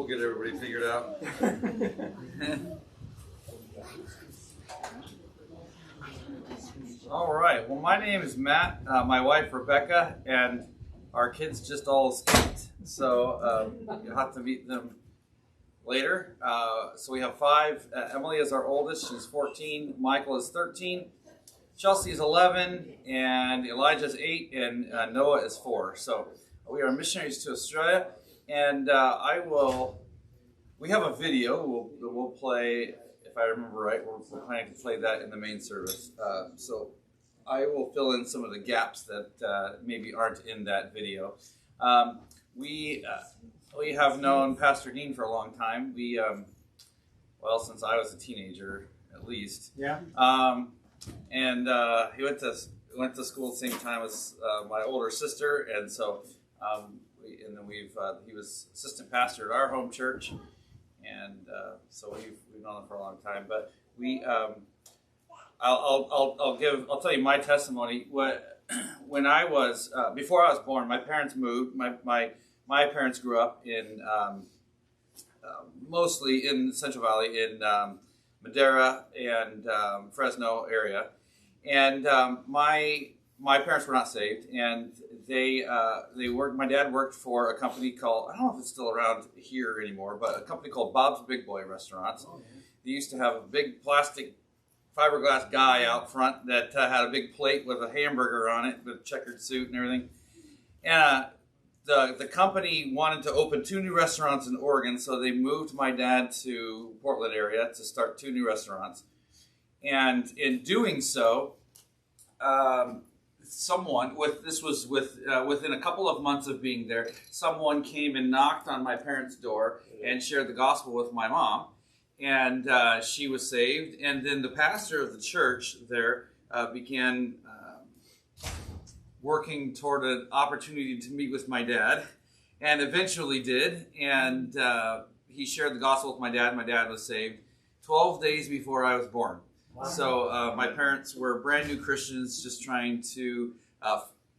We'll get everybody figured out. All right. Well, my name is Matt, my wife Rebecca, and our kids just all escaped. So you'll have to meet them later. So we have 5. Emily is our oldest. She's 14. Michael is 13. Chelsea is 11. And Elijah is 8. And Noah is 4. So we are missionaries to Australia. And we have a video we'll play, if I remember right. We're planning to play that in the main service. So I will fill in some of the gaps that maybe aren't in that video. We have known Pastor Dean for a long time. Since I was a teenager, at least. Yeah. And he went to school at the same time as my older sister, and so he was assistant pastor at our home church, and so we've known him for a long time. But I'll tell you my testimony. When I was before I was born, my parents moved. My parents grew up in mostly in Central Valley, in Madera and Fresno area, and my parents were not saved, and they worked. My dad worked for a company called, I don't know if it's still around here anymore, but a company called Bob's Big Boy Restaurants. Oh, yeah. They used to have a big plastic fiberglass guy out front that had a big plate with a hamburger on it, with a checkered suit and everything. And the company wanted to open 2 new restaurants in Oregon, so they moved my dad to Portland area to start 2 new restaurants. And in doing so, within a couple of months of being there, someone came and knocked on my parents' door and shared the gospel with my mom. And she was saved. And then the pastor of the church there began working toward an opportunity to meet with my dad, and eventually did. And he shared the gospel with my dad. My dad was saved 12 days before I was born. Wow. So my parents were brand new Christians, just trying to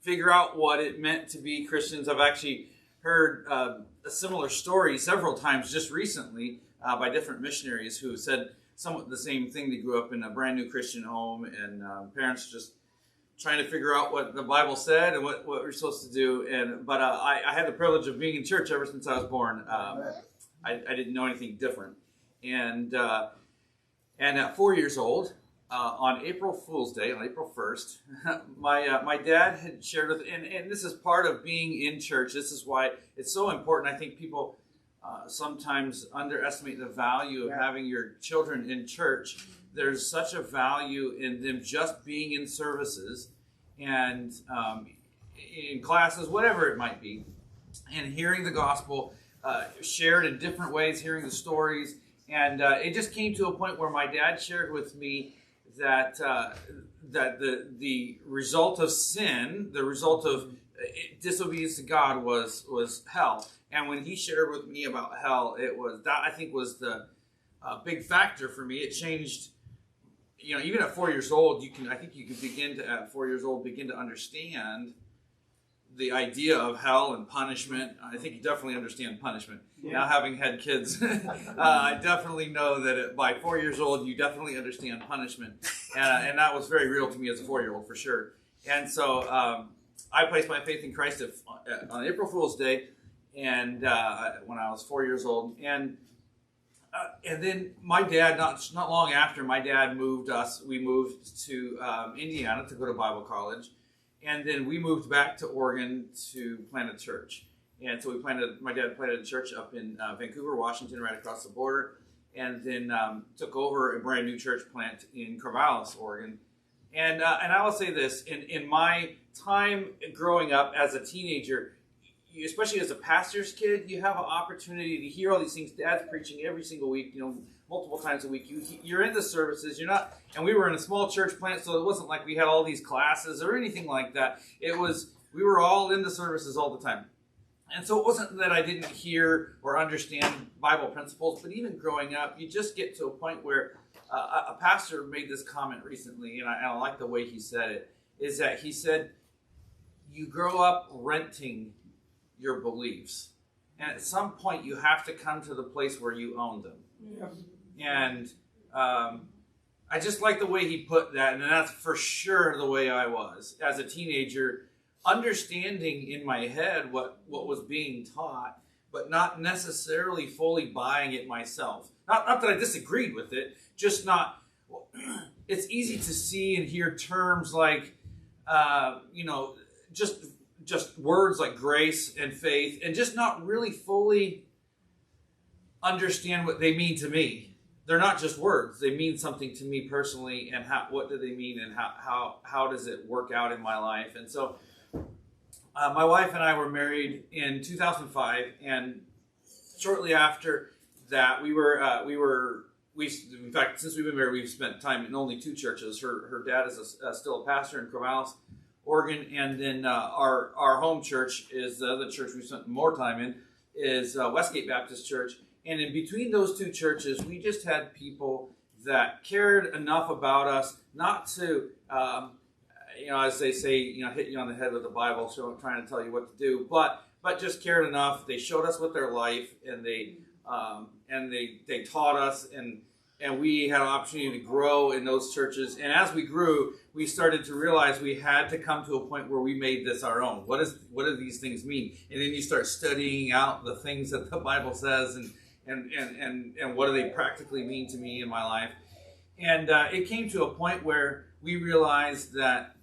figure out what it meant to be Christians. I've actually heard a similar story several times just recently by different missionaries who said somewhat the same thing. They grew up in a brand new Christian home, and parents just trying to figure out what the Bible said and what we're supposed to do. But I had the privilege of being in church ever since I was born. I didn't know anything different. And at 4 years old, on April Fool's Day, on April 1st, my dad had shared with, and this is part of being in church. This is why it's so important. I think people sometimes underestimate the value of having your children in church. There's such a value in them just being in services and in classes, whatever it might be, and hearing the gospel shared in different ways, hearing the stories. And it just came to a point where my dad shared with me that the result of sin, the result of disobedience to God was hell. And when he shared with me about hell, it was that, I think, was the big factor for me. It changed. Even at 4 years old, I think you can begin to, at 4 years old, begin to understand the idea of hell and punishment. I think you definitely understand punishment. Yeah. Now, having had kids, I definitely know that by 4 years old, you definitely understand punishment. And that was very real to me as a 4-year-old, for sure. And so I placed my faith in Christ on April Fool's Day, and when I was 4 years old. And then my dad, not long after, my dad moved us. We moved to Indiana to go to Bible college, and then we moved back to Oregon to plant a church. And so my dad planted a church up in Vancouver, Washington, right across the border, and then took over a brand new church plant in Corvallis, Oregon. And I will say this: in my time growing up as a teenager, especially as a pastor's kid, you have an opportunity to hear all these things. Dad's preaching every single week, multiple times a week. You're in the services. You're not, and we were in a small church plant, so it wasn't like we had all these classes or anything like that. We were all in the services all the time. And so it wasn't that I didn't hear or understand Bible principles, but even growing up, you just get to a point where a pastor made this comment recently, and I like the way he said it, is that he said, you grow up renting your beliefs. And at some point, you have to come to the place where you own them. Yeah. And I just like the way he put that, and that's for sure the way I was as a teenager, understanding in my head what was being taught, but not necessarily fully buying it myself. Not that I disagreed with it, just not. It's easy to see and hear terms like, just words like grace and faith, and just not really fully understand what they mean to me. They're not just words; they mean something to me personally, and what do they mean, and how does it work out in my life? And so, my wife and I were married in 2005, and shortly after that, we in fact, since we've been married, we've spent time in only 2 churches. Her dad is still a pastor in Corvallis, Oregon, and then our home church is the other church we spent more time in, is Westgate Baptist Church. And in between those 2 churches, we just had people that cared enough about us not to, as they say, hit you on the head with the Bible, so trying to tell you what to do, but just cared enough. They showed us with their life, and they taught us, and we had an opportunity to grow in those churches. And as we grew, we started to realize we had to come to a point where we made this our own. What do these things mean? And then you start studying out the things that the Bible says, and what do they practically mean to me in my life. And it came to a point where we realized that,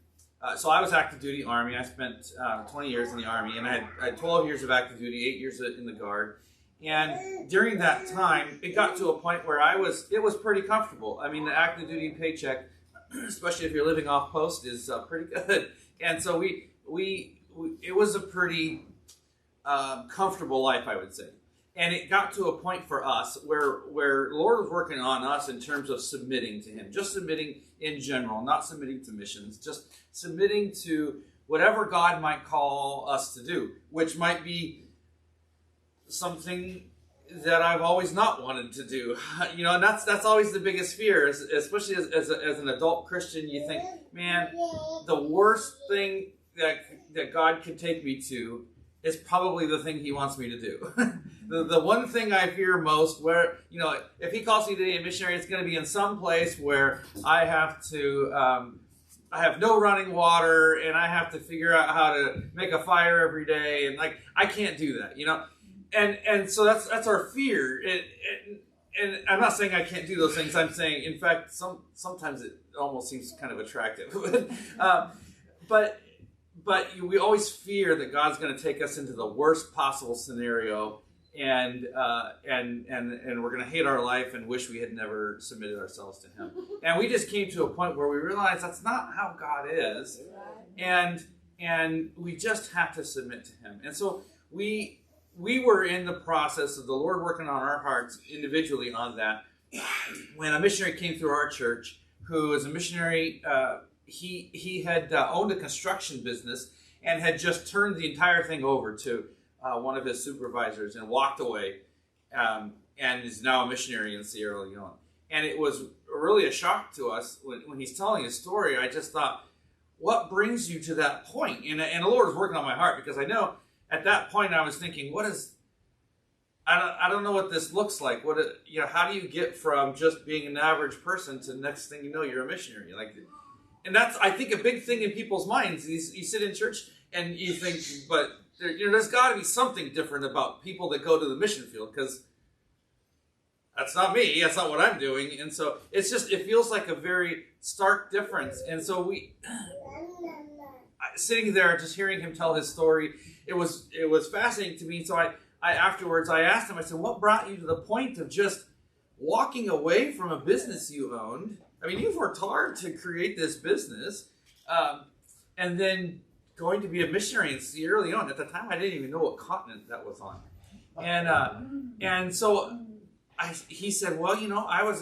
so I was active duty Army. I spent 20 years in the Army, and I had 12 years of active duty, 8 years in the Guard. And during that time, it got to a point where it was pretty comfortable. I mean, the active duty paycheck, especially if you're living off post, is pretty good. And so it was a pretty comfortable life, I would say. And it got to a point for us where the Lord was working on us in terms of submitting to Him, just submitting in general, not submitting to missions, just submitting to whatever God might call us to do, which might be something that I've always not wanted to do. And that's always the biggest fear, especially as an adult Christian. You think, man, the worst thing that God could take me to is probably the thing He wants me to do. The one thing I fear most, where, if He calls me to be a missionary, it's going to be in some place where I have to, I have no running water, and I have to figure out how to make a fire every day, and I can't do that, and so that's our fear. And I'm not saying I can't do those things. I'm saying, in fact, sometimes it almost seems kind of attractive, but we always fear that God's going to take us into the worst possible scenario, and we're going to hate our life and wish we had never submitted ourselves to Him. And we just came to a point where we realized that's not how God is, and we just have to submit to Him. And so we were in the process of the Lord working on our hearts individually on that. When a missionary came through our church, who was a missionary, he had owned a construction business and had just turned the entire thing over to one of his supervisors and walked away, and is now a missionary in Sierra Leone. And it was really a shock to us when he's telling his story. I just thought, what brings you to that point? And the Lord was working on my heart, because I know at that point I was thinking, I don't know what this looks like. How do you get from just being an average person to the next thing you know, you're a missionary? And that's, I think, a big thing in people's minds. You sit in church and you think, but there's got to be something different about people that go to the mission field, because that's not me. That's not what I'm doing. And so it feels like a very stark difference. And so sitting there, just hearing him tell his story, it was fascinating to me. So I afterwards, I asked him, I said, what brought you to the point of just walking away from a business you owned? I mean, you've worked hard to create this business, and then going to be a missionary in Sierra Leone. At the time, I didn't even know what continent that was on. And so he said, well, I was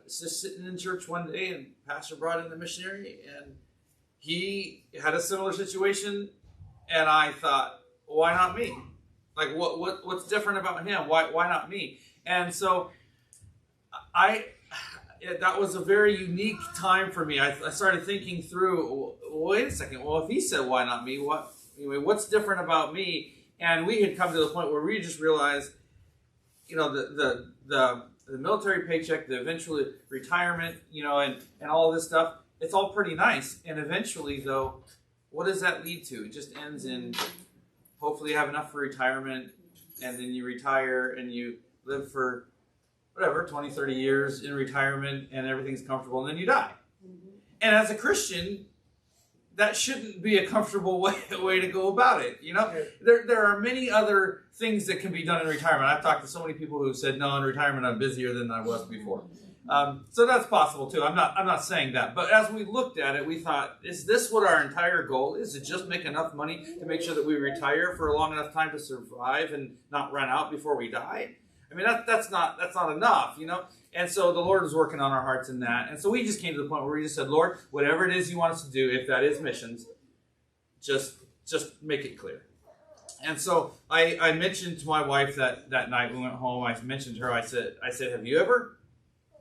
just sitting in church one day, and pastor brought in the missionary, and he had a similar situation, and I thought, why not me? What's different about him? Why not me? And so that was a very unique time for me. I started thinking through, wait a second, well, if he said, why not me? What's different about me? And we had come to the point where we just realized, the military paycheck, the eventual retirement, and all this stuff, it's all pretty nice. And eventually, though, what does that lead to? It just ends in, hopefully you have enough for retirement, and then you retire and you live for whatever, 20, 30 years in retirement, and everything's comfortable, and then you die. And as a Christian, that shouldn't be a comfortable way to go about it. There are many other things that can be done in retirement. I've talked to so many people who said, no, in retirement I'm busier than I was before. So that's possible too. I'm not saying that. But as we looked at it, we thought, is this what our entire goal is? To just make enough money to make sure that we retire for a long enough time to survive and not run out before we die? I mean, that's not enough, And so the Lord was working on our hearts in that. And so we just came to the point where we just said, Lord, whatever it is you want us to do, if that is missions, just make it clear. And so I mentioned to my wife that night we went home, I mentioned to her, I said, have you ever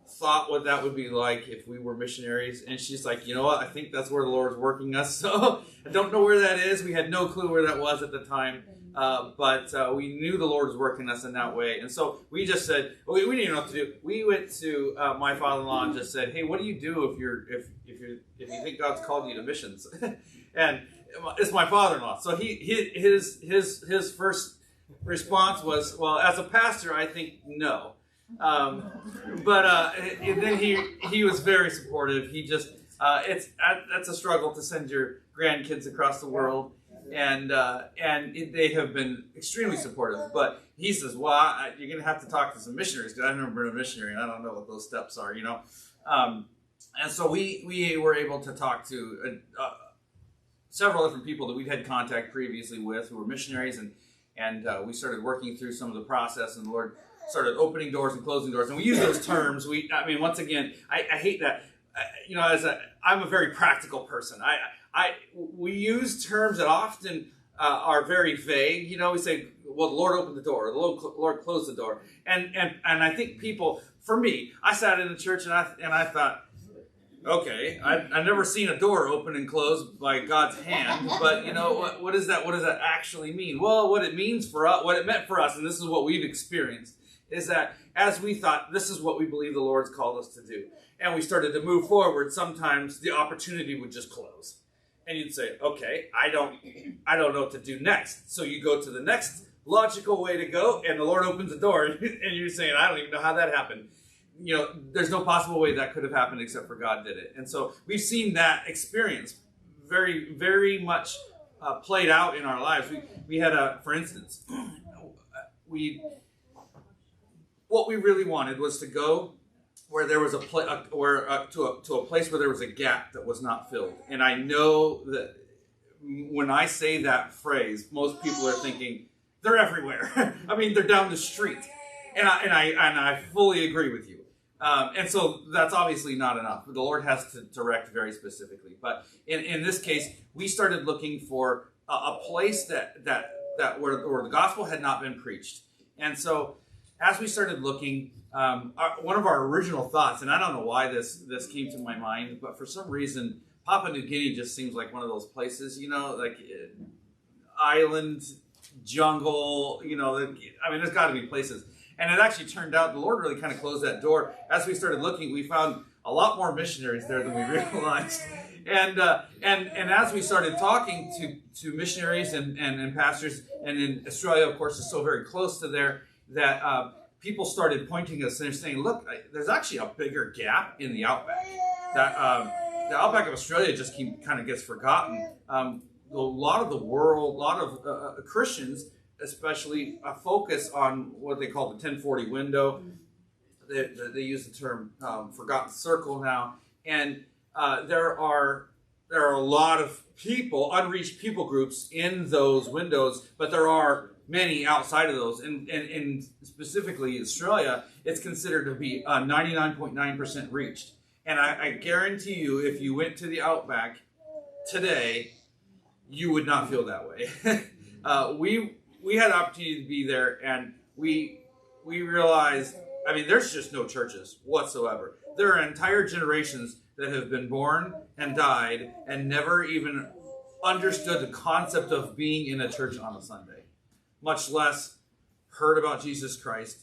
thought what that would be like if we were missionaries? And she's like, you know what? I think that's where the Lord's working us. So I don't know where that is. We had no clue where that was at the time. But we knew the Lord was working us in that way. And so we just said, we didn't know what to do. We went to my father-in-law and just said, hey, what do you do if you think God's called you to missions? And it's my father-in-law. So his first response was, well, as a pastor, I think no. But then he was very supportive. He just, that's a struggle to send your grandkids across the world. And they have been extremely supportive. But he says, well, you're going to have to talk to some missionaries, because I've never been a missionary, and I don't know what those steps are, And so we were able to talk to several different people that we'd had contact previously with who were missionaries, and we started working through some of the process, and the Lord started opening doors and closing doors. And we use those terms. Once again, I hate that. I'm a very practical person. We use terms that often are very vague. We say, well, the Lord opened the door, or the Lord closed the door. And I think people, for me, I sat in the church and I thought, okay, I've never seen a door open and close by God's hand, but what does that actually mean? Well, what it means for us, what it meant for us, and this is what we've experienced, is that as we thought, this is what we believe the Lord's called us to do, and we started to move forward, sometimes the opportunity would just close. And you'd say, okay, I don't know what to do next. So you go to the next logical way to go, and the Lord opens the door, and you're saying, I don't even know how that happened. There's no possible way that could have happened except for God did it. And so we've seen that experience very, very much played out in our lives. We had for instance, what we really wanted was to go where there was to a place where there was a gap that was not filled. And I know that when I say that phrase, most people are thinking they're everywhere. They're down the street, and I fully agree with you. And so that's obviously not enough. The Lord has to direct very specifically. But in this case, we started looking for a place that where the gospel had not been preached. And so as we started looking, one of our original thoughts, and I don't know why this came to my mind, but for some reason, Papua New Guinea just seems like one of those places, like island, jungle, there's got to be places. And it actually turned out the Lord really kind of closed that door. As we started looking, we found a lot more missionaries there than we realized. And as we started talking to missionaries and pastors, and in Australia, of course, is so very close to there, that people started pointing us and they're saying, look, there's actually a bigger gap in the outback. That the outback of Australia just kind of gets forgotten. A lot of the world, a lot of Christians, especially, focus on what they call the 1040 window. They use the term forgotten circle now. And there are a lot of people, unreached people groups in those windows, but there are many outside of those. And specifically Australia, it's considered to be 99.9% reached. And I guarantee you, if you went to the outback today, you would not feel that way. We had the opportunity to be there, and we realized, there's just no churches whatsoever. There are entire generations that have been born and died and never even understood the concept of being in a church on a Sunday. much less heard about Jesus Christ,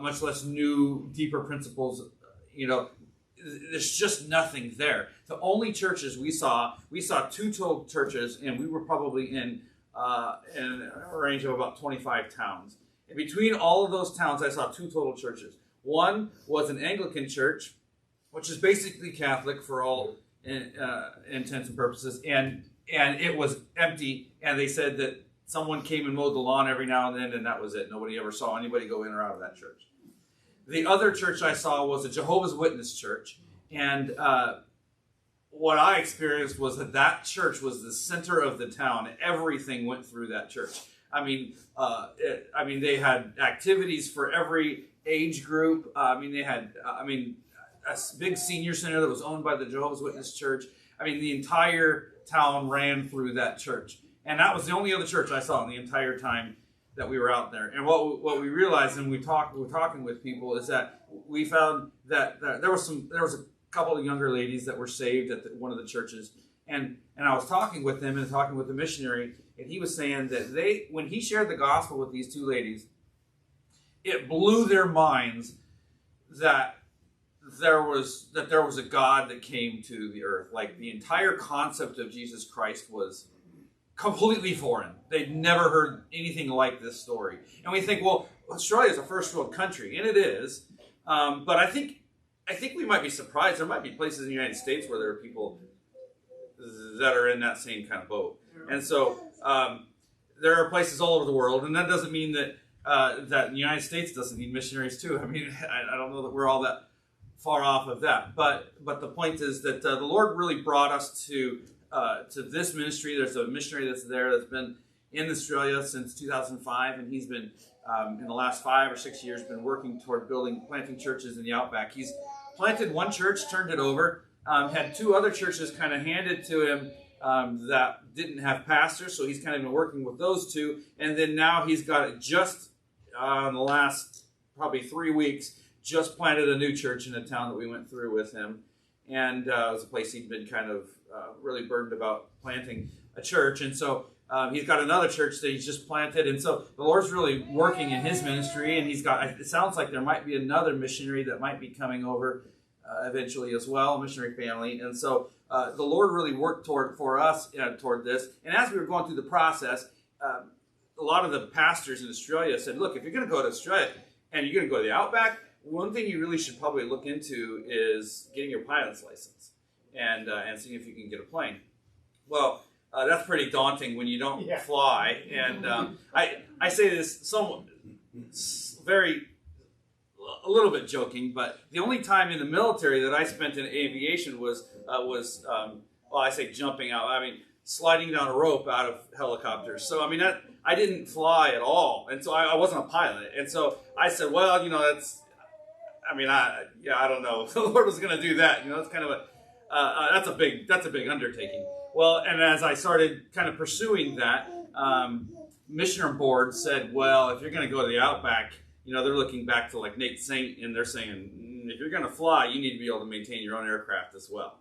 much less knew deeper principles. There's just nothing there. The only churches we saw two total churches, and we were probably in a range of about 25 towns. And between all of those towns, I saw two total churches. One was an Anglican church, which is basically Catholic for all intents and purposes, and it was empty. And they said that someone came and mowed the lawn every now and then, and that was it. Nobody ever saw anybody go in or out of that church. The other church I saw was a Jehovah's Witness church, and what I experienced was that church was the center of the town. Everything went through that church. I mean, they had activities for every age group. They had, a big senior center that was owned by the Jehovah's Witness church. The entire town ran through that church. And that was the only other church I saw in the entire time that we were out there. And what we realized, and we were talking with people, is that we found that there was a couple of younger ladies that were saved at one of the churches. And I was talking with them and talking with the missionary, and he was saying that when he shared the gospel with these two ladies, it blew their minds that there was a God that came to the earth. Like, the entire concept of Jesus Christ was completely foreign. They'd never heard anything like this story. And we think, well, Australia is a first world country, and it is. But I think we might be surprised. There might be places in the United States where there are people that are in that same kind of boat. And so there are places all over the world, and that doesn't mean that the United States doesn't need missionaries too. I don't know that we're all that far off of that. But the point is that the Lord really brought us to this ministry. There's a missionary that's been in Australia since 2005, and he's been in the last 5 or 6 years been working toward planting churches in the outback. He's planted one church, turned it over, had 2 other churches kind of handed to him that didn't have pastors, so he's kind of been working with those 2, and then now he's got it just in the last probably 3 weeks, just planted a new church in a town that we went through with him, and it was a place he'd been kind of really burdened about planting a church. And so he's got another church that he's just planted. And so the Lord's really working in his ministry. And it sounds like there might be another missionary that might be coming over eventually as well, a missionary family. And so the Lord really worked for us toward this. And as we were going through the process, a lot of the pastors in Australia said, look, if you're going to go to Australia and you're going to go to the outback, one thing you really should probably look into is getting your pilot's license and seeing if you can get a plane. Well, that's pretty daunting when you don't fly. And I say this a little bit joking, but the only time in the military that I spent in aviation was I say jumping out. Sliding down a rope out of helicopters. So I didn't fly at all, and so I wasn't a pilot. And so I said, well, that's. I don't know if the Lord was going to do that. It's kind of that's a big undertaking. Well, and as I started kind of pursuing that, Missioner Board said, well, if you're going to go to the outback, they're looking back to like Nate Saint, and they're saying, if you're going to fly, you need to be able to maintain your own aircraft as well.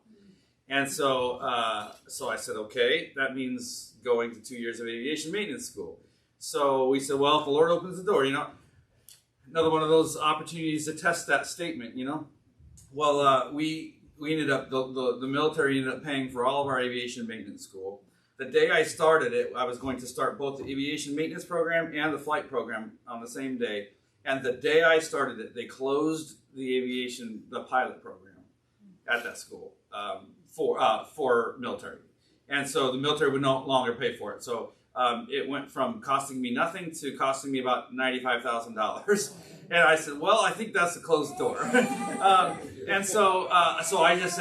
And so I said, okay, that means going to 2 years of aviation maintenance school. So we said, well, if the Lord opens the door, another one of those opportunities to test that statement, Well, we ended up, the military ended up paying for all of our aviation maintenance school. The day I started it, I was going to start both the aviation maintenance program and the flight program on the same day. And the day I started it, they closed the pilot program at that school for military. And so the military would no longer pay for it. So it went from costing me nothing to costing me about $95,000. And I said, well, I think that's a closed door. So I just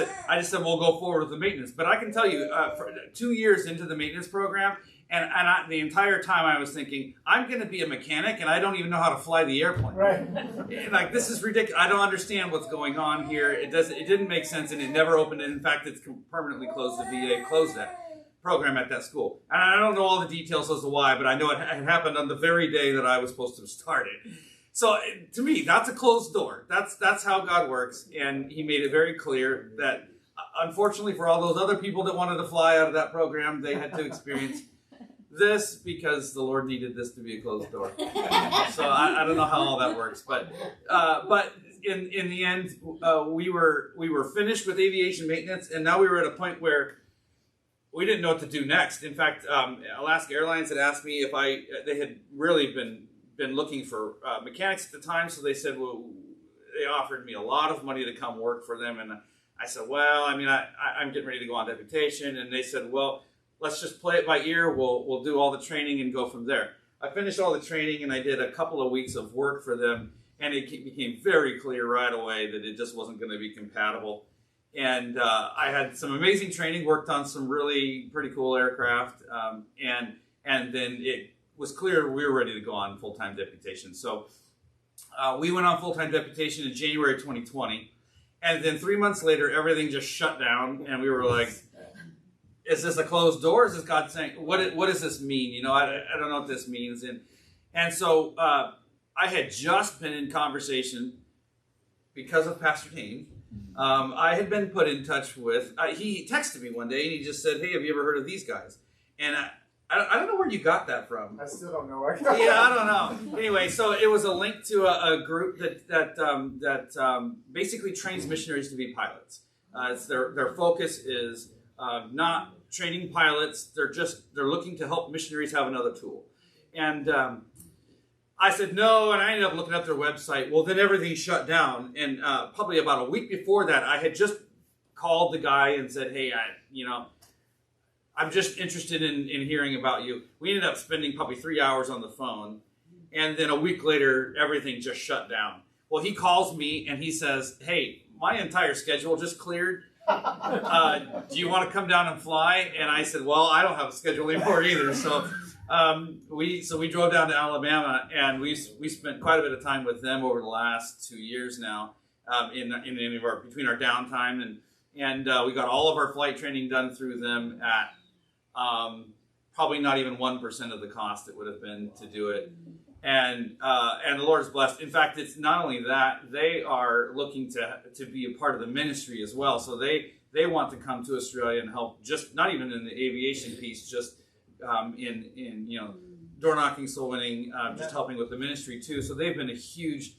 said, we'll go forward with the maintenance. But I can tell you, for 2 years into the maintenance program, and the entire time I was thinking, I'm going to be a mechanic, and I don't even know how to fly the airplane. Right. Like, this is ridiculous. I don't understand what's going on here. It didn't make sense, and it never opened. In fact, it's permanently closed. The VA closed that program at that school. And I don't know all the details as to why, but I know it happened on the very day that I was supposed to have started. So to me, that's a closed door. That's how God works, and He made it very clear that, unfortunately, for all those other people that wanted to fly out of that program, they had to experience this because the Lord needed this to be a closed door. So I don't know how all that works, but in the end, we were finished with aviation maintenance, and now we were at a point where we didn't know what to do next. In fact, Alaska Airlines had asked me if they had really been looking for mechanics at the time, so they said, well, they offered me a lot of money to come work for them, and I said, well, I mean, I'm getting ready to go on deputation, and they said, well, let's just play it by ear. We'll do all the training and go from there. I finished all the training, and I did a couple of weeks of work for them, and it became very clear right away that it just wasn't going to be compatible. And I had some amazing training, worked on some really pretty cool aircraft, and then it was clear we were ready to go on full-time deputation. So we went on full-time deputation in January 2020, and then 3 months later, everything just shut down, and we were like, is this a closed door? Is this God saying, what does this mean? You know, I don't know what this means. And so I had just been in conversation because of Pastor Kane. I had been put in touch with, he texted me one day and he just said, hey, have you ever heard of these guys? And I don't know where you got that from. I still don't know where. Yeah, I don't know. Anyway, so it was a link to a group that basically trains missionaries to be pilots. Their focus is not training pilots. They're looking to help missionaries have another tool. And I said no, and I ended up looking up their website. Well, then everything shut down, and probably about a week before that, I had just called the guy and said, hey, I'm just interested in hearing about you. We ended up spending probably 3 hours on the phone, and then a week later, everything just shut down. Well, he calls me, and he says, hey, my entire schedule just cleared. Do you want to come down and fly? And I said, well, I don't have a schedule anymore either. So we drove down to Alabama, and we spent quite a bit of time with them over the last 2 years now, between our downtime, and we got all of our flight training done through them at probably not even 1% of the cost it would have been to do it. And the Lord is blessed. In fact, it's not only that, they are looking to be a part of the ministry as well. So they want to come to Australia and help, just not even in the aviation piece, just in door knocking, soul winning, just helping with the ministry too. So they've been a huge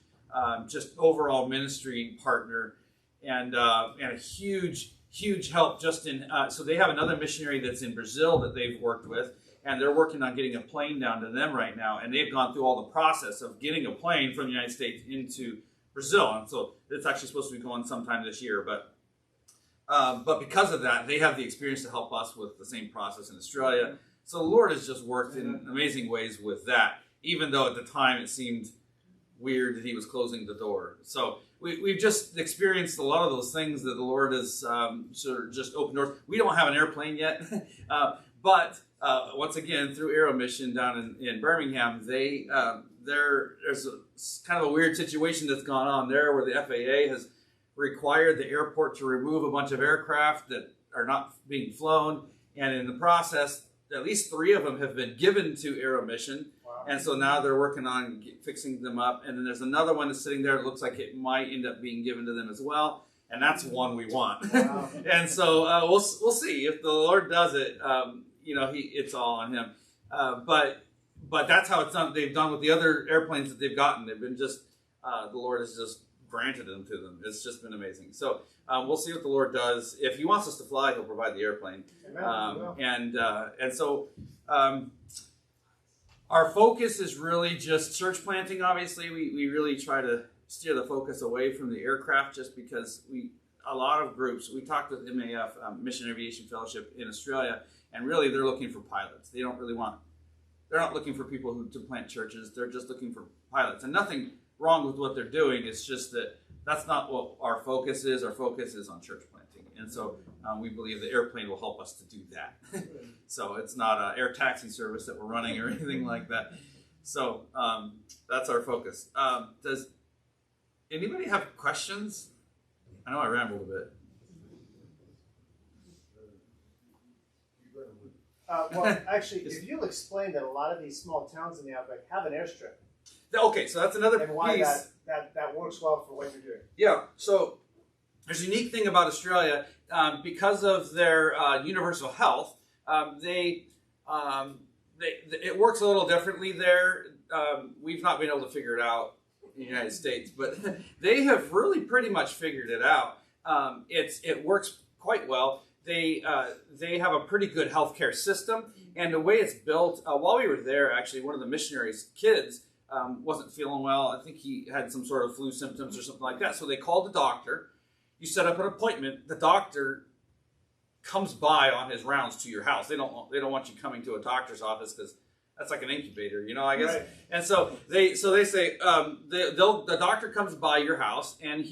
just overall ministry partner, and a huge help just in. So they have another missionary that's in Brazil that they've worked with. And they're working on getting a plane down to them right now. And they've gone through all the process of getting a plane from the United States into Brazil. And so it's actually supposed to be going sometime this year. But because of that, they have the experience to help us with the same process in Australia. So the Lord has just worked in amazing ways with that, even though at the time it seemed weird that he was closing the door. So we've just experienced a lot of those things that the Lord has sort of just opened doors. We don't have an airplane yet, but once again, through Aero Mission down in Birmingham, there's kind of a weird situation that's gone on there where the FAA has required the airport to remove a bunch of aircraft that are not being flown, and in the process, at least 3 of them have been given to Aero Mission. Wow. And so now they're working on fixing them up, and then there's another one that's sitting there that looks like it might end up being given to them as well, and that's one we want. Wow. And so we'll see if the Lord does it. It's all on him. But that's how it's done. They've done with the other airplanes that they've gotten. They've been just, the Lord has just granted them to them. It's just been amazing. So we'll see what the Lord does. If he wants us to fly, he'll provide the airplane. And so our focus is really just church planting. Obviously, we really try to steer the focus away from the aircraft just because a lot of groups, we talked with MAF, Mission Aviation Fellowship in Australia, and really they're looking for pilots. They're not looking for people to plant churches. They're just looking for pilots. And nothing wrong with what they're doing. It's just that's not what our focus is. Our focus is on church planting. And so we believe the airplane will help us to do that. So it's not an air taxi service that we're running or anything like that. So that's our focus. Does anybody have questions? I know I rambled a bit. Well, actually, if you'll explain that a lot of these small towns in the outback have an airstrip. Okay, so that's another and why piece. that works well for what you're doing. Yeah, so there's a unique thing about Australia. Because of their universal health, they it works a little differently there. We've not been able to figure it out in the United States, but they have really pretty much figured it out. It works quite well. They have a pretty good healthcare system, and the way it's built. While we were there, actually, one of the missionaries' kids wasn't feeling well. I think he had some sort of flu symptoms or something like that. So they called the doctor. You set up an appointment. The doctor comes by on his rounds to your house. They don't want you coming to a doctor's office because that's like an incubator, I guess. Right. And so they say the doctor comes by your house and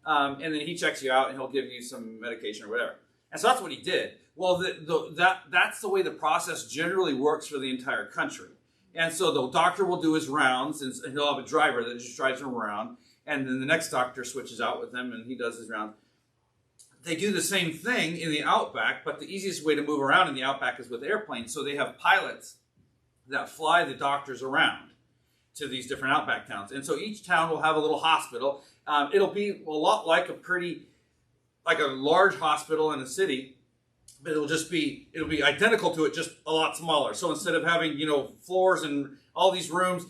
and then he checks you out and he'll give you some medication or whatever. And so that's what he did. Well, that's the way the process generally works for the entire country. And so the doctor will do his rounds and he'll have a driver that just drives him around. And then the next doctor switches out with him and he does his rounds. They do the same thing in the outback, but the easiest way to move around in the outback is with airplanes. So they have pilots that fly the doctors around to these different outback towns. And so each town will have a little hospital. It'll be a lot like a large hospital in a city, but it'll be identical to it, just a lot smaller. So instead of having, floors and all these rooms,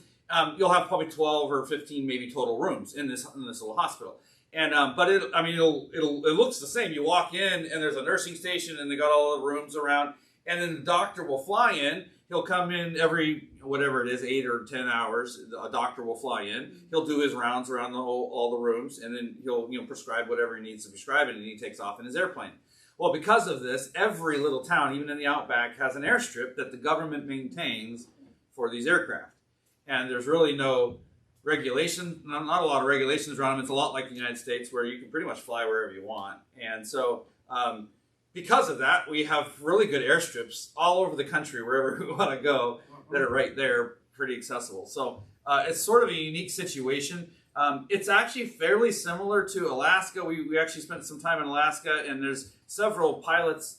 you'll have probably 12 or 15 maybe total rooms in this little hospital. And but it looks the same. You walk in and there's a nursing station and they got all the rooms around, and then the doctor will fly in. He'll come in every, whatever it is, 8 or 10 hours. A doctor will fly in. He'll do his rounds around all the rooms, and then he'll prescribe whatever he needs to prescribe, and he takes off in his airplane. Well, because of this, every little town, even in the outback, has an airstrip that the government maintains for these aircraft. And there's really no regulation, not a lot of regulations around them. It's a lot like the United States where you can pretty much fly wherever you want. And so because of that, we have really good airstrips all over the country, wherever we want to go, that are right there, pretty accessible. So it's sort of a unique situation. It's actually fairly similar to Alaska. We actually spent some time in Alaska, and there's several pilots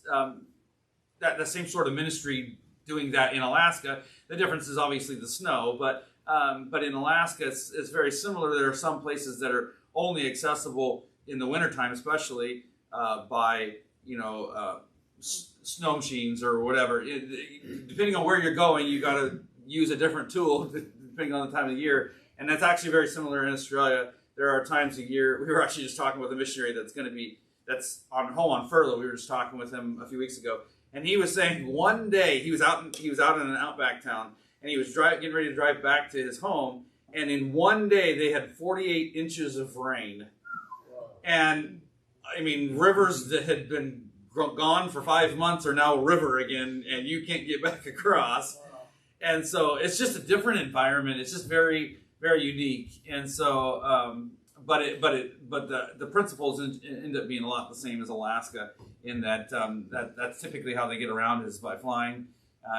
that the same sort of ministry doing that in Alaska. The difference is obviously the snow, but in Alaska, it's very similar. There are some places that are only accessible in the wintertime, especially by snow machines or whatever. Depending on where you're going, you got to use a different tool depending on the time of the year. And that's actually very similar in Australia. There are times a year. We were actually just talking with a missionary that's on home on furlough. We were just talking with him a few weeks ago, and he was saying one day he was out in an outback town, and he was getting ready to drive back to his home, and in one day they had 48 inches of rain. And I mean, rivers that had been gone for 5 months are now a river again, and you can't get back across. And so it's just a different environment. It's just very, very unique. And so, but the principles end up being a lot the same as Alaska in that that's typically how they get around is by flying,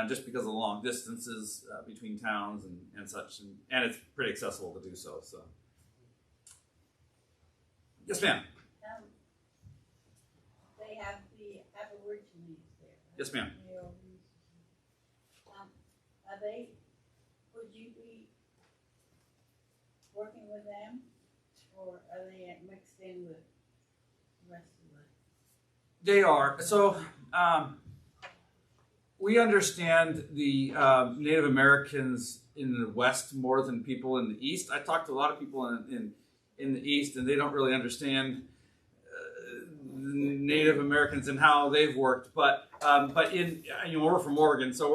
just because of the long distances between towns and such, and it's pretty accessible to do so. So, yes, ma'am. They have the Aborigines there. Right? Yes, ma'am. Would you be working with them, or are they mixed in with the rest of the? They are. So we understand the Native Americans in the West more than people in the East. I talked to a lot of people in the East, and they don't really understand Native Americans and how they've worked. But in we're from Oregon, so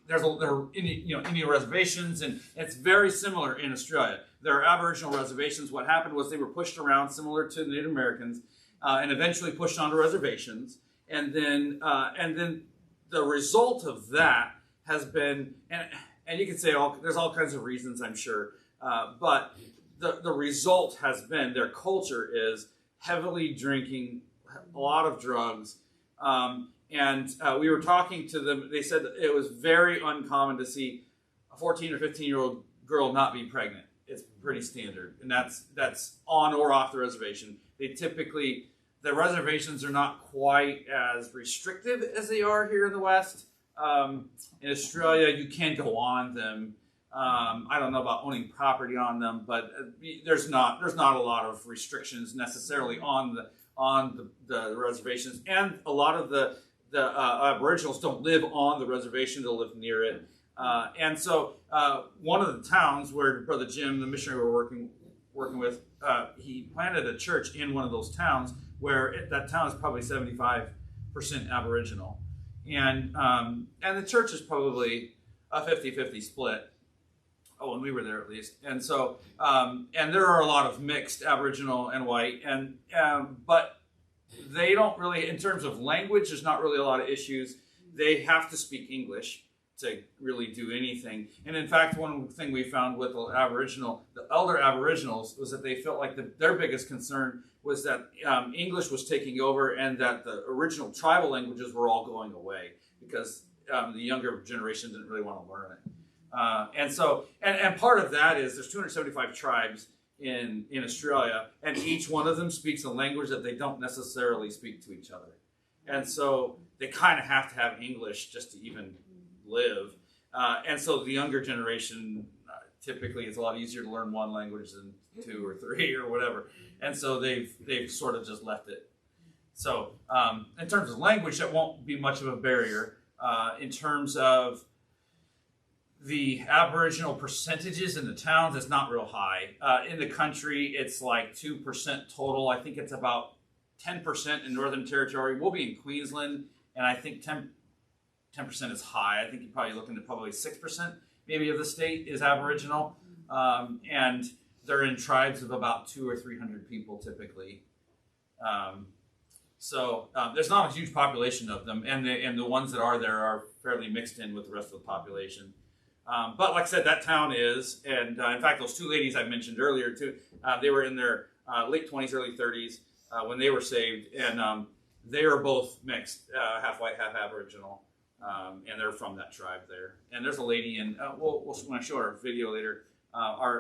there are Indian reservations, and it's very similar in Australia. There are Aboriginal reservations. What happened was they were pushed around similar to the Native Americans, and eventually pushed onto reservations. And then the result of that has been, and you can say there's all kinds of reasons, I'm sure, but the result has been their culture is heavily drinking, a lot of drugs. And we were talking to them. They said it was very uncommon to see a 14 or 15-year-old girl not be pregnant. It's pretty standard, and that's on or off the reservation. The reservations are not quite as restrictive as they are here in the West. In Australia, you can go on them. I don't know about owning property on them, but there's not a lot of restrictions necessarily on the reservations, and a lot of the the Aboriginals don't live on the reservation; they'll live near it. And so one of the towns where Brother Jim, the missionary we're working with, he planted a church in one of those towns where that town is probably 75% Aboriginal. And the church is probably a 50-50 split. Oh, when we were there at least. And so, and there are a lot of mixed Aboriginal and white, but they don't really, in terms of language, there's not really a lot of issues. They have to speak English to really do anything. And in fact, one thing we found with the elder Aboriginals, was that they felt like their biggest concern was that English was taking over and that the original tribal languages were all going away because the younger generation didn't really want to learn it. And so, and part of that is there's 275 tribes in Australia, and each one of them speaks a language that they don't necessarily speak to each other. And so they kind of have to have English just to even live. And so the younger generation, typically it's a lot easier to learn one language than two or three or whatever. And so they've sort of just left it. So in terms of language, that won't be much of a barrier. In terms of the Aboriginal percentages in the towns, it's not real high. In the country, it's like 2% total. I think it's about 10% in Northern Territory. We'll be in Queensland, and I think 10% is high. I think you're probably looking at probably 6% maybe of the state is Aboriginal. And they're in tribes of about 200 or 300 people typically. So there's not a huge population of them, and the ones that are there are fairly mixed in with the rest of the population. But like I said, that town is, and in fact, those two ladies I mentioned earlier too, they were in their late 20s, early 30s when they were saved, and they are both mixed, half white, half Aboriginal, and they're from that tribe there. And there's a lady, and when I show our video later,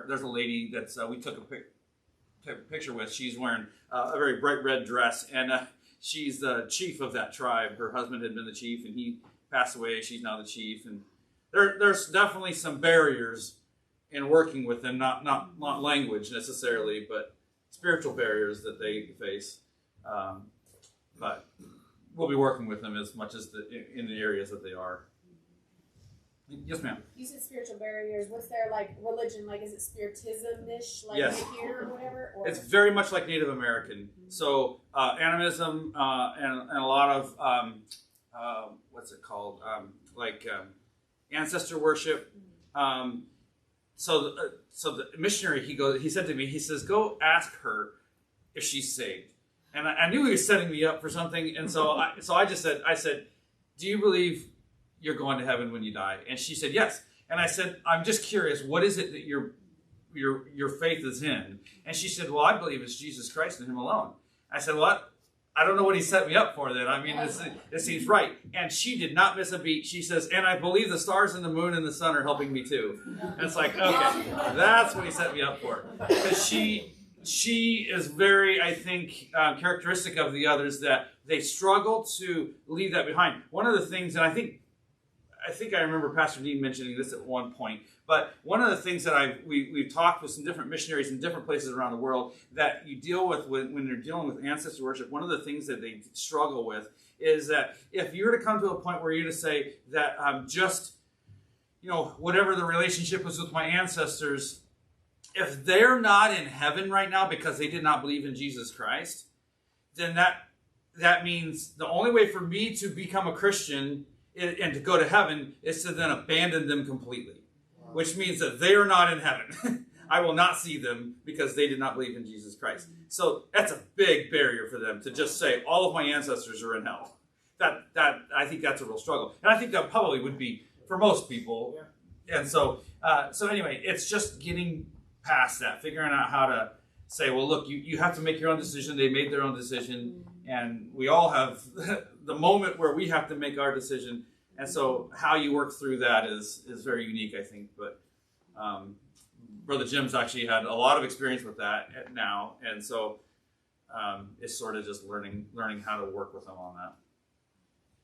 there's a lady that we took a picture with. She's wearing a very bright red dress, and she's the chief of that tribe. Her husband had been the chief, and he passed away. She's now the chief, and there's definitely some barriers in working with them, not language necessarily, but spiritual barriers that they face. But we'll be working with them as much as in the areas that they are. Yes, ma'am. You said spiritual barriers. What's their religion? Is it spiritism-ish, yes. Right here or whatever? Or? It's very much like Native American. So animism and a lot of what's it called? Ancestor worship. So the missionary, he said to me, he says, go ask her if she's saved. And I knew he was setting me up for something, and so I said, do you believe you're going to heaven when you die? And she said, yes. And I said, I'm just curious, what is it that your faith is in? And she said, well, I believe it's Jesus Christ and Him alone. I said, well, I don't know what He set me up for then. I mean, this seems right. And she did not miss a beat. She says, and I believe the stars and the moon and the sun are helping me too. And it's like, okay, that's what He set me up for. Because she is very, I think, characteristic of the others, that they struggle to leave that behind. One of the things, and I think I remember Pastor Dean mentioning this at one point, but one of the things that we've talked with some different missionaries in different places around the world that you deal with when you're dealing with ancestor worship, one of the things that they struggle with is that if you were to come to a point where you're to say that whatever the relationship was with my ancestors, if they're not in heaven right now because they did not believe in Jesus Christ, then that means the only way for me to become a Christian and to go to heaven is to then abandon them completely, which means that they are not in heaven. I will not see them because they did not believe in Jesus Christ. So that's a big barrier for them to just say, all of my ancestors are in hell. That I think that's a real struggle. And I think that probably would be for most people. Yeah. And so anyway, it's just getting past that, figuring out how to say, well, look, you have to make your own decision. They made their own decision. And we all have the moment where we have to make our decision. And so how you work through that is very unique, I think. But Brother Jim's actually had a lot of experience with that now. And so it's sort of just learning how to work with them on that.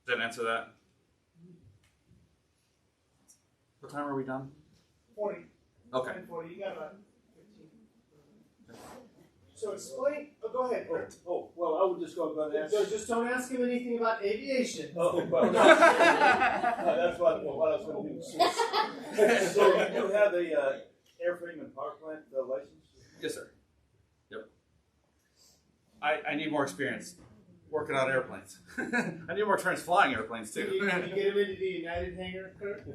Does that answer that? What time are we done? 40. Okay. 40. You got about 15. So explain. Oh, go ahead. Kurt. Well, I would just go about and ask. Just don't ask him anything about aviation. Oh, well, that's what I was going to do. So you do have a airframe and power plant license? Yes, sir. Yep. I need more experience working on airplanes. I need more experience flying airplanes too. Can you get him into the United hangar, Kurt?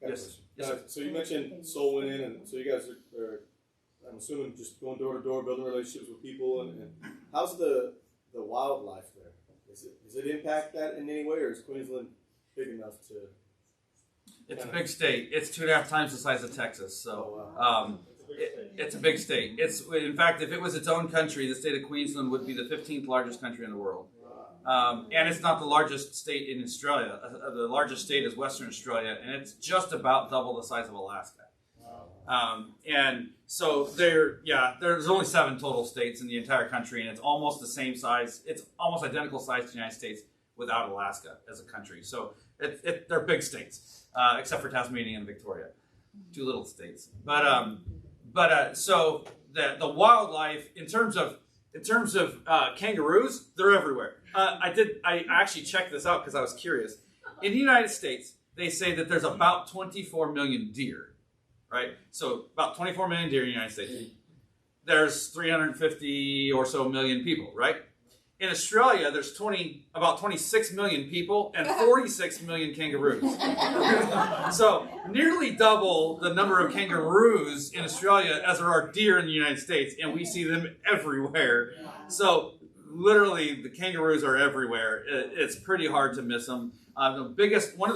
Yes. So you mentioned Soul Winning, and so you guys are I'm assuming, just going door to door, building relationships with people, and how's the wildlife there? Does it impact that in any way, or is Queensland big enough to? It's a big state. It's 2.5 times the size of Texas, so it's a big state. It's, in fact, if it was its own country, the state of Queensland would be the 15th largest country in the world. And it's not the largest state in Australia. The largest state is Western Australia, and it's just about double the size of Alaska. And so there's only 7 total states in the entire country, and it's almost the same size. It's almost identical size to the United States without Alaska as a country. So they're big states, except for Tasmania and Victoria, 2 little states. So the wildlife in terms of kangaroos, they're everywhere. I actually checked this out because I was curious. In the United States, they say that there's about 24 million deer, right? So about 24 million deer in the United States. There's 350 or so million people, right? In Australia, there's about 26 million people and 46 million kangaroos. So nearly double the number of kangaroos in Australia as there are deer in the United States, and we see them everywhere. So literally, the kangaroos are everywhere. It's pretty hard to miss them. One of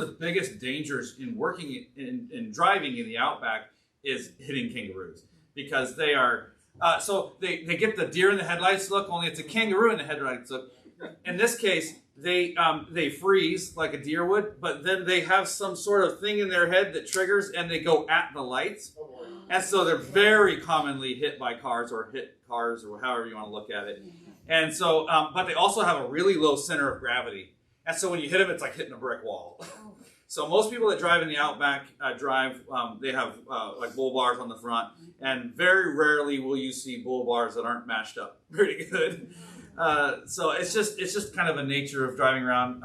the biggest dangers in working in driving in the outback is hitting kangaroos, because they are. So they get the deer in the headlights look, only it's a kangaroo in the headlights look. In this case, they freeze like a deer would, but then they have some sort of thing in their head that triggers, and they go at the lights. And so they're very commonly hit by cars or however you want to look at it. And so, but they also have a really low center of gravity. And so when you hit them, it's like hitting a brick wall. So most people that drive in the outback they have like bull bars on the front, and very rarely will you see bull bars that aren't mashed up pretty good. So it's just kind of a nature of driving around.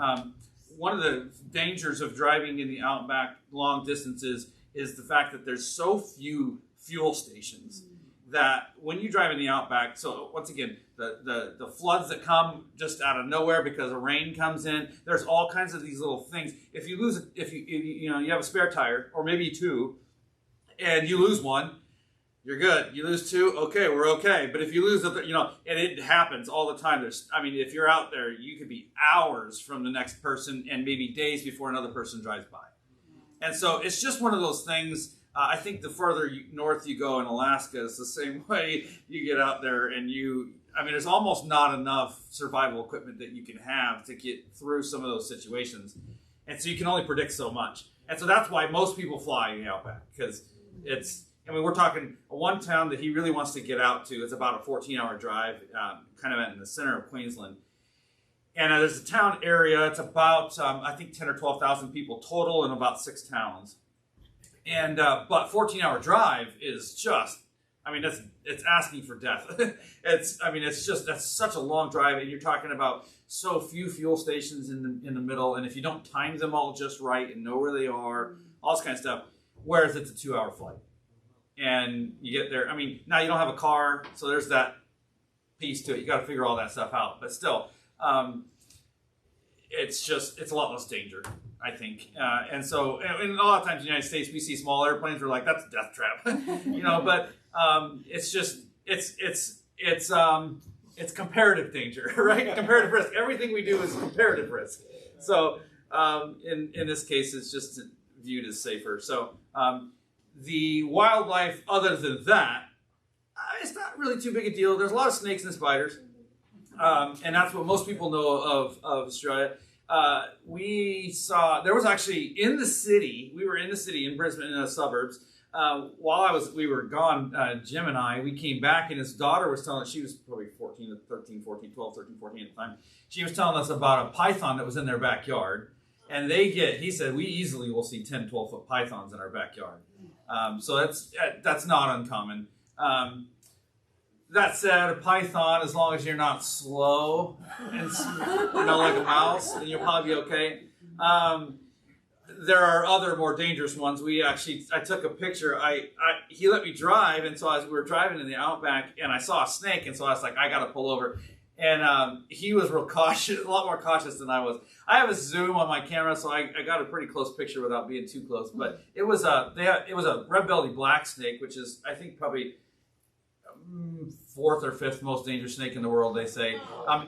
One of the dangers of driving in the outback long distances is the fact that there's so few fuel stations that when you drive in the outback, so once again, the floods that come just out of nowhere because the rain comes in, there's all kinds of these little things. If you have a spare tire, or maybe 2, and you lose one, you're good. You lose 2, okay, we're okay. But if you lose, and it happens all the time. If you're out there, you could be hours from the next person and maybe days before another person drives by. And so it's just one of those things. I think the further north you go in Alaska, it's the same way. You get out there and there's almost not enough survival equipment that you can have to get through some of those situations. And so you can only predict so much. And so that's why most people fly in the outback, because we're talking one town that he really wants to get out to. It's about a 14-hour drive, kind of in the center of Queensland. And there's a town area. It's about, I think, 10 or 12,000 people total in about 6 towns. And but 14-hour drive is just, it's asking for death. That's such a long drive, and you're talking about so few fuel stations in the middle, and if you don't time them all just right and know where they are, all this kind of stuff. Whereas it's a 2-hour flight, and you get there. Now you don't have a car, so there's that piece to it. You got to figure all that stuff out, but still, it's a lot less danger, I think. And a lot of times in the United States, we see small airplanes. We're like, that's a death trap, But it's comparative danger, right? Comparative risk. Everything we do is comparative risk. So in this case, it's just viewed as safer. So the wildlife, other than that, it's not really too big a deal. There's a lot of snakes and spiders. And that's what most people know of Australia. We were in the city in Brisbane, in the suburbs. While we were gone, Jim and I, we came back, and his daughter was telling us, she was probably 12, 13, 14 at the time. She was telling us about a python that was in their backyard. And he said, we easily will see 10, 12-foot pythons in our backyard. So that's not uncommon. That said, a python, as long as you're not slow and like a mouse, then you'll probably be okay. There are other more dangerous ones. I took a picture. He let me drive, and so as we were driving in the outback, and I saw a snake, and so I was like, I got to pull over. And he was real cautious, a lot more cautious than I was. I have a zoom on my camera, so I got a pretty close picture without being too close. But it was a red-bellied black snake, which is, I think, probably fourth or fifth most dangerous snake in the world, they say.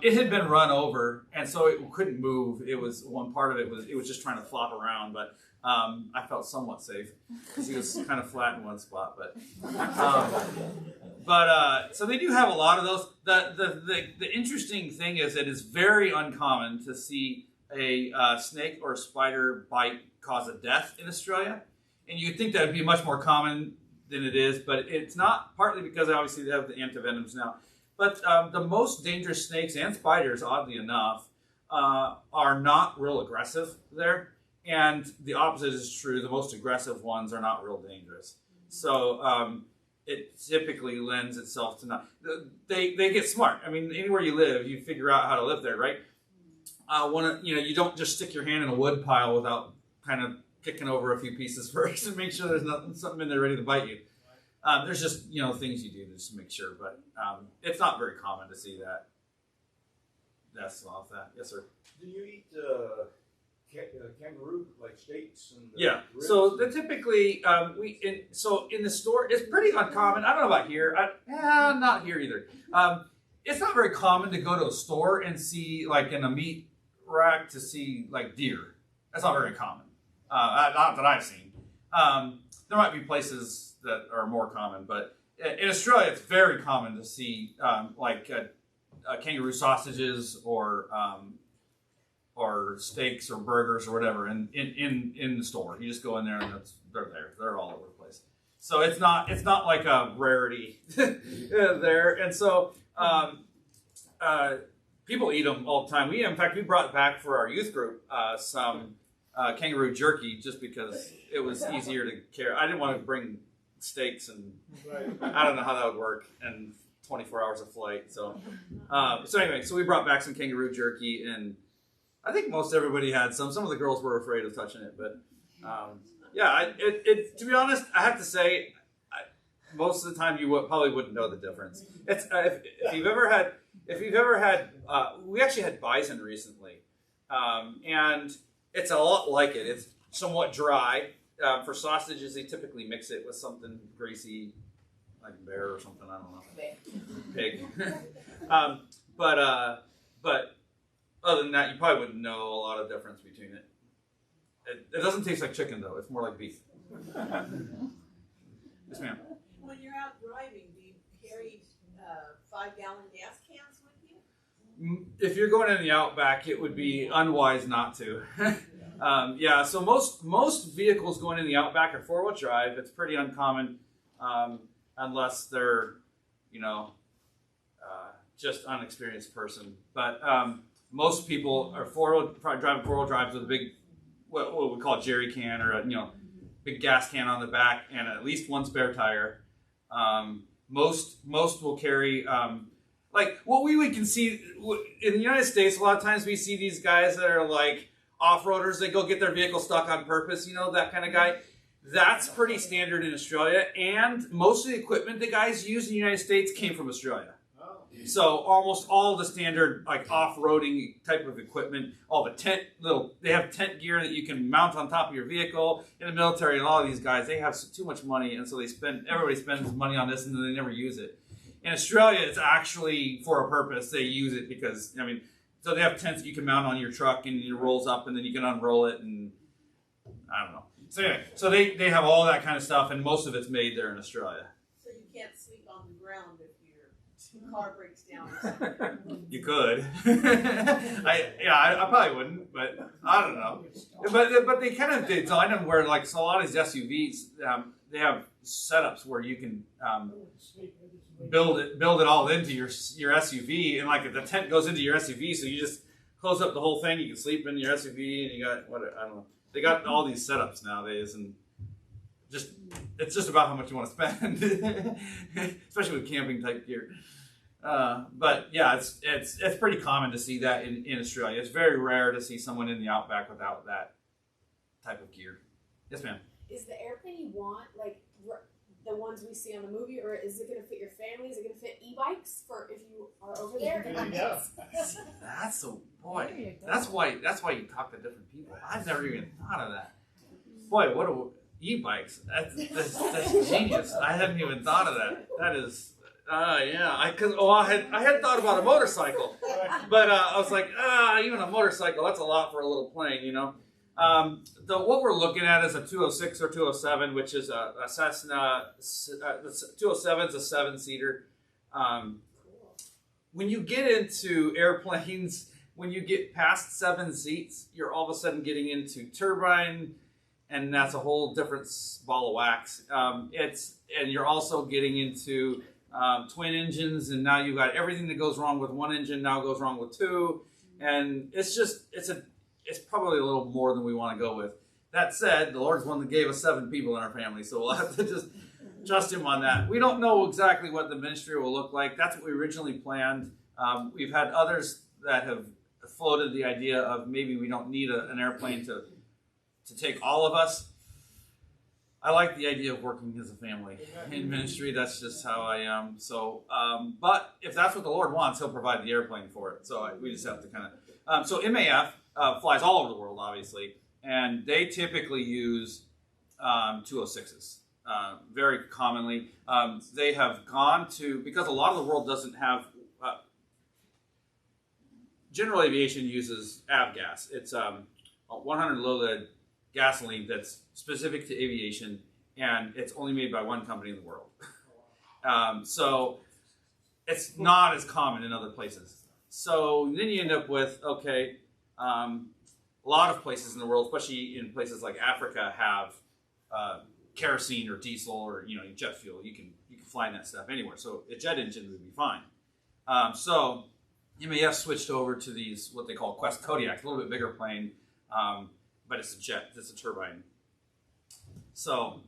It had been run over, and so it couldn't move. It was one part of it was just trying to flop around, but I felt somewhat safe because he was kind of flat in one spot. But so they do have a lot of those. The interesting thing is it is very uncommon to see a snake or a spider bite cause a death in Australia, and you'd think that would be much more common than it is, but it's not, partly because obviously they have the antivenoms now. But the most dangerous snakes and spiders, oddly enough, are not real aggressive there. And the opposite is true. The most aggressive ones are not real dangerous. So it typically lends itself to not... They get smart. I mean, anywhere you live, you figure out how to live there, right? You don't just stick your hand in a wood pile without kind of kicking over a few pieces first and make sure there's something in there ready to bite you. There's just things you do just to make sure, but it's not very common to see that. That's off that. Yes, sir. Do you eat kangaroo, like steaks? And yeah. ribs? So typically in the store, it's pretty uncommon. I don't know about here. Not here either. It's not very common to go to a store and see, like in a meat rack, to see like deer. That's not very common. Not that I've seen. There might be places that are more common, but in Australia, it's very common to see kangaroo sausages or steaks or burgers or whatever in the store. You just go in there and they're there. They're all over the place. So it's not like a rarity there. And so people eat them all the time. In fact, we brought back for our youth group some kangaroo jerky just because it was easier to carry. I didn't want to bring steaks, and I don't know how that would work, and 24 hours of flight. So anyway, so we brought back some kangaroo jerky, and I think most everybody had some. Some of the girls were afraid of touching it, but to be honest, I have to say, most of the time you probably wouldn't know the difference. It's if you've ever had, we actually had bison recently, and it's a lot like it. It's somewhat dry. For sausages, they typically mix it with something greasy, like bear or something. I don't know. Pig. But other than that, you probably wouldn't know a lot of difference between it. It doesn't taste like chicken, though. It's more like beef. Yes, ma'am. When you're out driving, do you carry 5-gallon gas cans with you? If you're going in the outback, it would be unwise not to. So most vehicles going in the outback are 4-wheel drive. It's pretty uncommon unless they're, just unexperienced person. But most people are driving 4-wheel drives with a big, what we call a jerry can, or a big gas can on the back and at least one spare tire. Most will carry like what we would concede in the United States. A lot of times we see these guys that are like off-roaders. They go get their vehicle stuck on purpose, that kind of guy. That's pretty standard in Australia, and most of the equipment the guys use in the United States came from Australia. So almost all the standard like off-roading type of equipment, all the they have tent gear that you can mount on top of your vehicle. In the military, and all of these guys, they have too much money, and so everybody spends money on this, and then they never use it. In Australia, it's actually for a purpose. They use it because, so they have tents that you can mount on your truck, and it rolls up, and then you can unroll it, and I don't know. So anyway, so they have all that kind of stuff, and most of it's made there in Australia. So you can't sleep on the ground if your car breaks down. You could. I probably wouldn't, but I don't know. But they kind of design them where, like, so a lot of these SUVs, they have setups where you can build it all into your SUV, and like the tent goes into your SUV, so you just close up the whole thing. You can sleep in your SUV, and you got what I don't know. They got all these setups nowadays, and it's just about how much you want to spend, especially with camping type gear. But yeah, it's pretty common to see that in Australia. It's very rare to see someone in the outback without that type of gear. Yes, ma'am. Is the airplane you want like the ones we see on the movie, or is it going to fit your family? Is it going to fit e-bikes for if you are over there? There you go. That's so boy. That's why you talk to different people. I've never even thought of that. Boy, what a e-bikes. That's genius. I hadn't even thought of that. That is. Yeah, I had thought about a motorcycle, but I was like, even a motorcycle, that's a lot for a little plane, you know. What we're looking at is a 206 or 207, which is a Cessna. 207 is a 7-seater. When you get into airplanes, when you get past 7 seats, you're all of a sudden getting into turbine, and that's a whole different ball of wax. And you're also getting into twin engines, and now you've got everything that goes wrong with one engine now goes wrong with 2, and it's probably a little more than we want to go with. That said, the Lord's one that gave us 7 people in our family, so we'll have to just trust Him on that. We don't know exactly what the ministry will look like. That's what we originally planned. We've had others that have floated the idea of maybe we don't need an airplane to take all of us. I like the idea of working as a family in ministry. That's just how I am. So, but if that's what the Lord wants, He'll provide the airplane for it. So we just have to kind of. So MAF flies all over the world, obviously, and they typically use 206s very commonly. They have gone to, because a lot of the world doesn't have. General aviation uses avgas. It's 100 low lead gasoline that's specific to aviation, and it's only made by one company in the world. So it's not as common in other places. So then you end up with, a lot of places in the world, especially in places like Africa, have kerosene or diesel or jet fuel. You can fly that stuff anywhere. So a jet engine would be fine. So MAF switched over to these what they call Quest Kodiaks, a little bit bigger plane. But it's a jet, it's a turbine. So,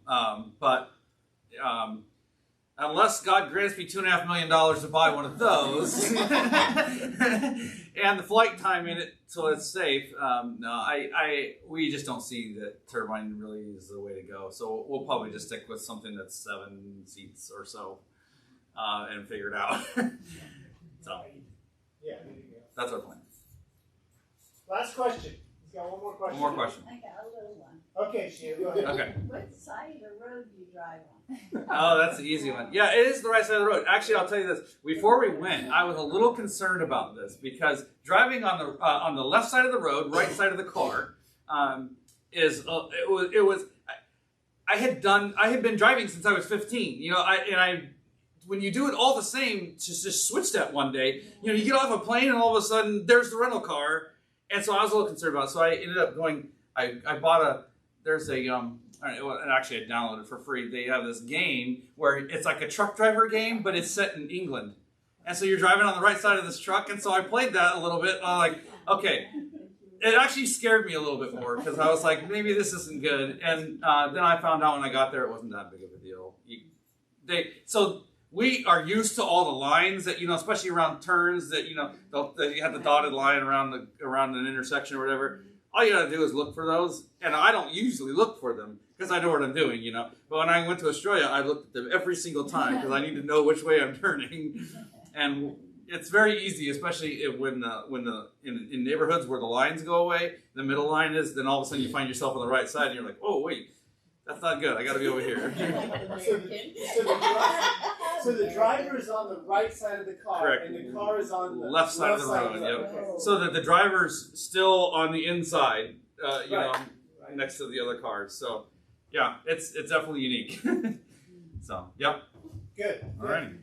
unless God grants me $2.5 million to buy one of those, and the flight time in it till it's safe, we just don't see that turbine really is the way to go. So we'll probably just stick with something that's 7 seats or so, and figure it out. So, Yeah. that's our plan. Last question. He's got one more question. One more question. I got a little one. Okay, Sheila, go ahead. Okay. What side of the road do you drive on? Oh, that's the easy one. Yeah, it is the right side of the road. Actually, I'll tell you this. Before we went, I was a little concerned about this because driving on the left side of the road, right side of the car, I had been driving since I was 15. When you do it all the same, just switch that one day. You get off a plane and all of a sudden there's the rental car, and so I was a little concerned about it. So I ended up going. I bought and actually I downloaded it for free. They have this game where it's like a truck driver game, but it's set in England. And so you're driving on the right side of this truck. And so I played that a little bit. And I'm like, okay. It actually scared me a little bit more because I was like, maybe this isn't good. And then I found out when I got there, it wasn't that big of a deal. So we are used to all the lines that, especially around turns that, you have the dotted line around an intersection or whatever. All you got to do is look for those. And I don't usually look for them because I know what I'm doing, But when I went to Australia, I looked at them every single time because I need to know which way I'm turning. And it's very easy, especially when in neighborhoods where the lines go away, the middle line is, then all of a sudden you find yourself on the right side and you're like, oh, wait, that's not good. I got to be over here. So the driver is on the right side of the car, Correct. and the car is on the left side of the road. Yep. Okay. So that the driver's still on the inside, Right. next to the other cars. So, yeah, it's definitely unique. So, yep. Good. All right.